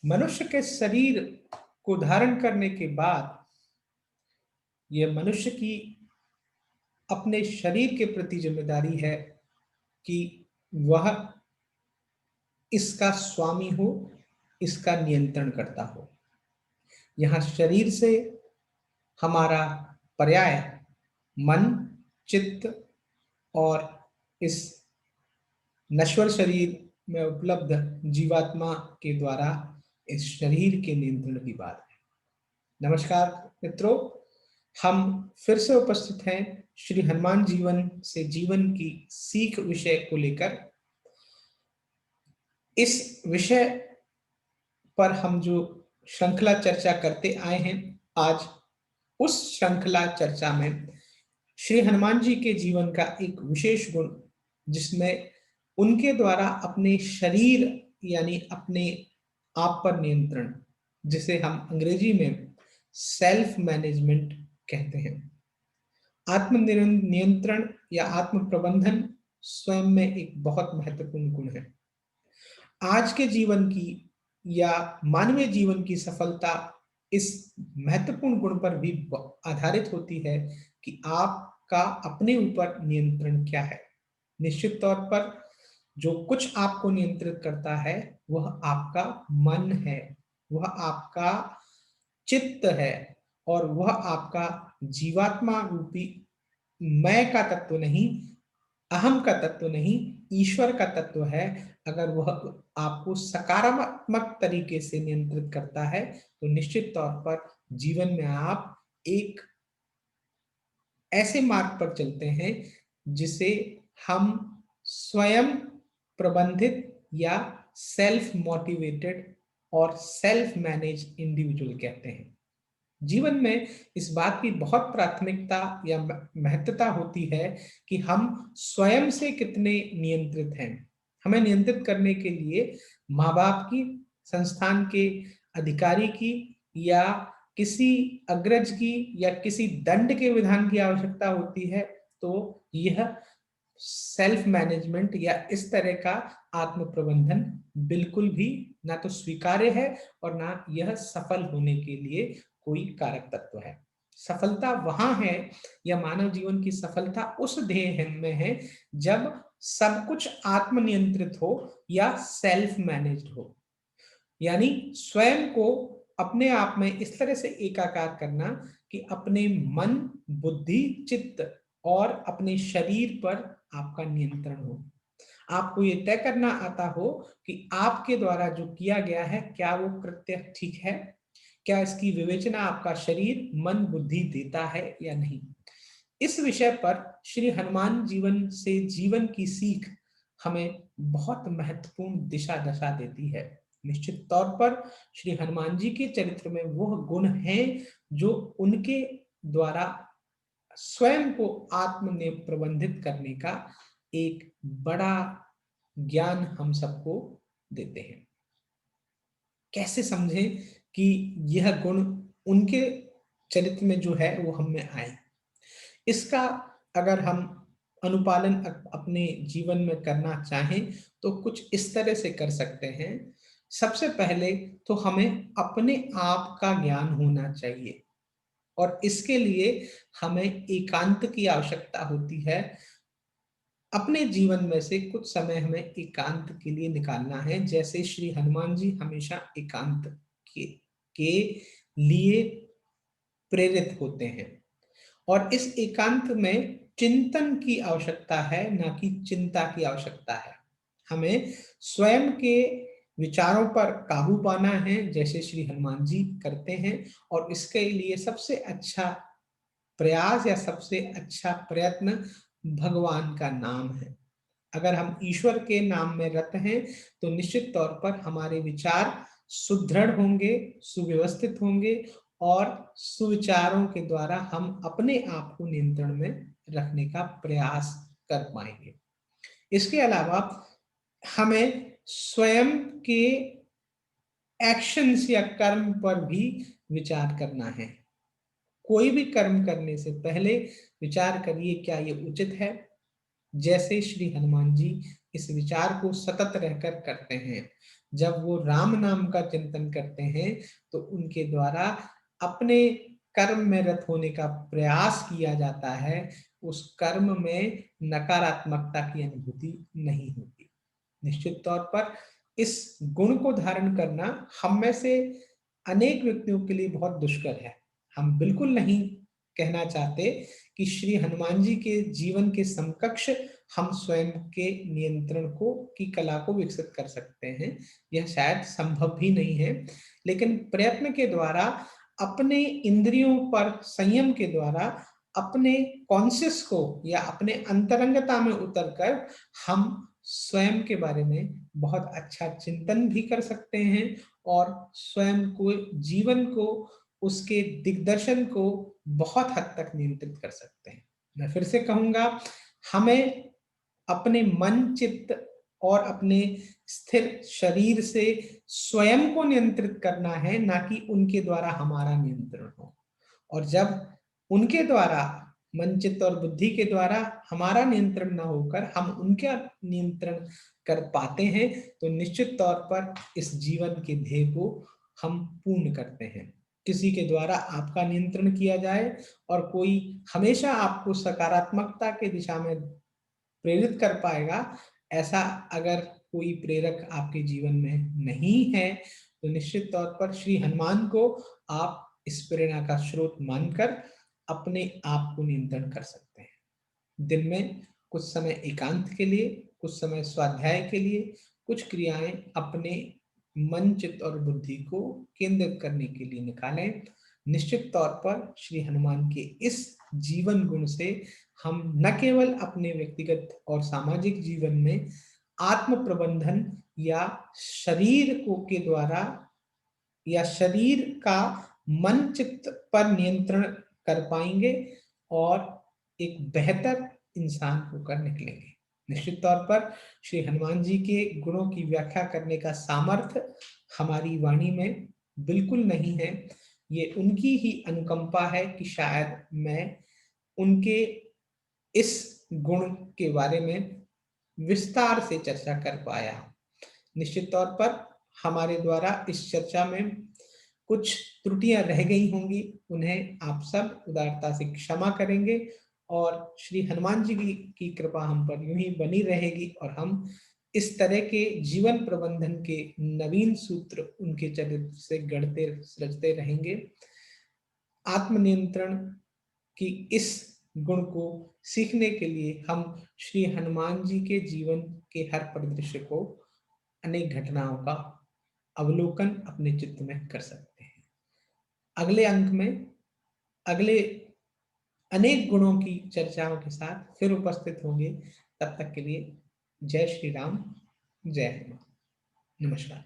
मनुष्य के शरीर को धारण करने के बाद यह मनुष्य की अपने शरीर के प्रति जिम्मेदारी है कि वह इसका स्वामी हो, इसका नियंत्रण करता हो। यहाँ शरीर से हमारा पर्याय मन, चित्त और इस नश्वर शरीर में उपलब्ध जीवात्मा के द्वारा इस शरीर के नियंत्रण की बात है। नमस्कार मित्रों, हम फिर से उपस्थित हैं श्री हनुमान जीवन से जीवन की सीख विषय को लेकर। इस विषय पर हम जो श्रृंखला चर्चा करते आए हैं, आज उस श्रृंखला चर्चा में श्री हनुमान जी के जीवन का एक विशेष गुण, जिसमें उनके द्वारा अपने शरीर यानी अपने आप पर नियंत्रण, जिसे हम अंग्रेजी में सेल्फ मैनेजमेंट कहते हैं, आत्म नियंत्रण या आत्म प्रबंधन स्वयं में एक बहुत महत्वपूर्ण गुण है। आज के जीवन की या मानवीय जीवन की सफलता इस महत्वपूर्ण गुण पर भी आधारित होती है कि आपका अपने ऊपर नियंत्रण क्या है। निश्चित तौर पर जो कुछ आपको नियंत्रित करता है वह आपका मन है, वह आपका चित्त है, और वह आपका जीवात्मा रूपी मैं का तत्व नहीं, अहम का तत्व नहीं, ईश्वर का तत्व है। अगर वह आपको सकारात्मक तरीके से नियंत्रित करता है तो निश्चित तौर पर जीवन में आप एक ऐसे मार्ग पर चलते हैं जिसे हम स्वयं प्रबंधित या सेल्फ मोटिवेटेड और सेल्फ मैनेज इंडिविजुअल कहते हैं। जीवन में इस बात की बहुत प्राथमिकता या महत्वता होती है कि हम स्वयं से कितने नियंत्रित हैं। हमें नियंत्रित करने के लिए माँ बाप की, संस्थान के अधिकारी की, या किसी अग्रज की, या किसी दंड के विधान की आवश्यकता होती है। तो यह सेल्फ मैनेजमेंट या इस तरह का आत्म प्रबंधन बिल्कुल भी ना तो स्वीकार्य है और ना यह सफल होने के लिए कोई कारक तत्व है। सफलता वहां है, या मानव जीवन की सफलता उस ध्येय में है जब सब कुछ आत्मनियंत्रित हो या सेल्फ मैनेज्ड हो, यानी स्वयं को अपने आप में इस तरह से एकाकार करना कि अपने मन, बुद्धि, चित्त और अपने शरीर पर आपका नियंत्रण हो। आपको ये तय करना आता हो कि आपके द्वारा जो किया गया है क्या वो कृत्य ठीक है, क्या इसकी विवेचना आपका शरीर, मन, बुद्धि देता है या नहीं। इस विषय पर श्री हनुमान जीवन से जीवन की सीख हमें बहुत महत्वपूर्ण दिशा दशा देती है। निश्चित तौर पर श्री हनुमान जी के चरित्र में वह गुण हैं जो उनके द्वारा स्वयं को आत्म ने प्रबंधित करने का एक बड़ा ज्ञान हम सबको देते हैं। कैसे समझें कि यह गुण उनके चरित्र में जो है वो हम में आए। इसका अगर हम अनुपालन अपने जीवन में करना चाहें तो कुछ इस तरह से कर सकते हैं। सबसे पहले तो हमें अपने आप का ज्ञान होना चाहिए, और इसके लिए हमें एकांत की आवश्यकता होती है। अपने जीवन में से कुछ समय हमें एकांत के लिए निकालना है, जैसे श्री हनुमान जी हमेशा एकांत के लिए प्रेरित होते हैं। और इस एकांत में चिंतन की आवश्यकता है, ना कि चिंता की आवश्यकता है। हमें स्वयं के विचारों पर काबू पाना है, जैसे श्री हनुमान जी करते हैं। और इसके लिए सबसे अच्छा प्रयास या सबसे अच्छा प्रयत्न भगवान का नाम है। अगर हम ईश्वर के नाम में रत हैं तो निश्चित तौर पर हमारे विचार सुदृढ़ होंगे, सुव्यवस्थित होंगे, और सुविचारों के द्वारा हम अपने आप को नियंत्रण में रखने का प्रयास कर पाएंगे। इसके अलावा हमें स्वयं के एक्शंस या कर्म पर भी विचार करना है। कोई भी कर्म करने से पहले विचार करिए क्या ये उचित है। जैसे श्री हनुमान जी इस विचार को सतत रहकर करते हैं। जब वो राम नाम का चिंतन करते हैं तो उनके द्वारा अपने कर्म में रत होने का प्रयास किया जाता है, उस कर्म में नकारात्मकता की अनुभूति नहीं होती। निश्चित तौर पर इस गुण को धारण करना हम में से अनेक व्यक्तियों के लिए बहुत दुष्कर है। हम बिल्कुल नहीं कहना चाहते कि श्री हनुमान जी के जीवन के समकक्ष हम स्वयं के नियंत्रण को की कला को विकसित कर सकते हैं, यह शायद संभव भी नहीं है। लेकिन प्रयत्न के द्वारा, अपने इंद्रियों पर संयम के द्वारा, अपने कॉन्शियस को या अपने अंतरंगता में उतरकर हम स्वयं के बारे में बहुत अच्छा चिंतन भी कर सकते हैं और स्वयं को, जीवन को, उसके दिग्दर्शन को बहुत हद तक नियंत्रित कर सकते हैं। मैं फिर से कहूंगा, हमें अपने मन, चित्त और अपने स्थिर शरीर से स्वयं को नियंत्रित करना है, ना कि उनके द्वारा हमारा नियंत्रण हो। और जब उनके द्वारा, मन, चित्त और बुद्धि के द्वारा हमारा नियंत्रण ना होकर हम उनका नियंत्रण कर पाते हैं, तो निश्चित तौर पर इस जीवन के ध्येय को हम पूर्ण करते हैं। किसी के द्वारा आपका नियंत्रण किया जाए और कोई हमेशा आपको सकारात्मकता के दिशा में प्रेरित कर पाएगा, ऐसा अगर कोई प्रेरक आपके जीवन में नहीं है, तो निश्चित तौर पर श्री हनुमान को आप इस प्रेरणा का स्रोत मानकर अपने आप को नियंत्रण कर सकते हैं। दिन में कुछ समय एकांत के लिए, कुछ समय स्वाध्याय के लिए, कुछ क्रियाएं अपने मन, चित्त और बुद्धि को केंद्रित करने के लिए निकालें। निश्चित तौर पर श्री हनुमान के इस जीवन गुण से हम न केवल अपने व्यक्तिगत और सामाजिक जीवन में आत्म प्रबंधन या शरीर को के द्वारा या शरीर का मन, चित्त पर नियंत्रण कर पाएंगे और एक बेहतर इंसान होकर निकलेंगे। निश्चित तौर पर श्री हनुमान जी के गुणों की व्याख्या करने का सामर्थ्य हमारी वाणी में बिल्कुल नहीं है। ये उनकी ही अनुकंपा है कि शायद मैं उनके इस गुण के बारे में विस्तार से चर्चा कर पाया। निश्चित तौर पर हमारे द्वारा इस चर्चा में कुछ त्रुटियां रह गई होंगी, उन्हें आप सब उदारता से क्षमा करेंगे और श्री हनुमान जी की कृपा हम पर यूं ही बनी रहेगी और हम इस तरह के जीवन प्रबंधन के नवीन सूत्र उनके चरित्र से गढ़ते रचते रहेंगे। आत्मनियंत्रण की इस गुण को सीखने के लिए हम श्री हनुमान जी के जीवन के हर परिदृश्य को, अनेक घटनाओं का अवलोकन अपने चित्त में कर सकते हैं। अगले अंक में अगले अनेक गुणों की चर्चाओं के साथ फिर उपस्थित होंगे। तब तक के लिए जय श्री राम, जय हनुमान, नमस्कार।